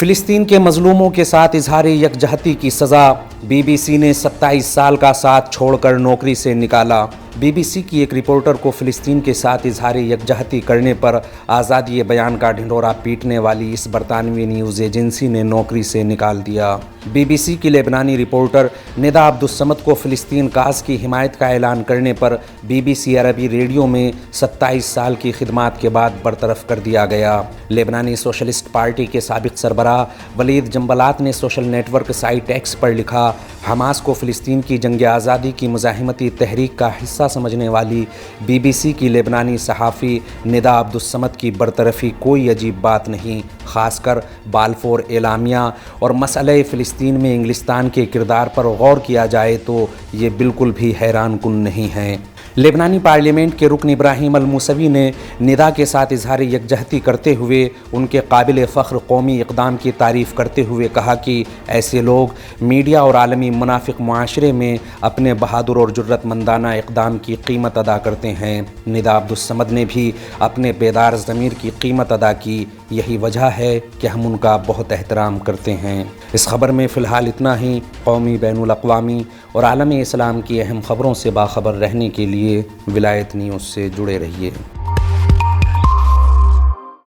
فلسطین کے مظلوموں کے ساتھ اظہار یکجہتی کی سزا، بی بی سی نے 27 سال کا ساتھ چھوڑ کر نوکری سے نکالا۔ بی بی سی کی ایک رپورٹر کو فلسطین کے ساتھ اظہار یکجہتی کرنے پر آزادی بیان کا ڈھنڈورا پیٹنے والی اس برطانوی نیوز ایجنسی نے نوکری سے نکال دیا۔ بی بی سی کی لبنانی رپورٹر ندا عبدالصمد کو فلسطین کاز کی حمایت کا اعلان کرنے پر بی بی سی عربی ریڈیو میں 27 سال کی خدمات کے بعد برطرف کر دیا گیا۔ لبنانی سوشلسٹ پارٹی کے سابق سربراہ ولید جنبلاط نے social network site X پر لکھا، حماس کو فلسطین کی جنگ آزادی کی مزاحمتی تحریک کا حصہ سمجھنے والی بی بی سی کی لبنانی صحافی ندا عبدالصمد کی برطرفی کوئی عجیب بات نہیں، خاص کر بالفور اعلامیہ اور مسئلہ فلسطین میں انگلستان کے کردار پر غور کیا جائے تو یہ بالکل بھی حیران کن نہیں ہے۔ لبنانی پارلیمنٹ کے رکن ابراہیم الموسوی نے ندا کے ساتھ اظہار یکجہتی کرتے ہوئے ان کے قابل فخر قومی اقدام کی تعریف کرتے ہوئے کہا کہ ایسے لوگ میڈیا اور عالمی منافق معاشرے میں اپنے بہادر اور جرأت مندانہ اقدام کی قیمت ادا کرتے ہیں۔ ندا عبدالصمد نے بھی اپنے بیدار ضمیر کی قیمت ادا کی، یہی وجہ ہے کہ ہم ان کا بہت احترام کرتے ہیں۔ اس خبر میں فی الحال اتنا ہی۔ قومی، بین الاقوامی اور عالم اسلام کی اہم خبروں سے باخبر رہنے کے لیے ولایت نیوز سے جڑے رہیے۔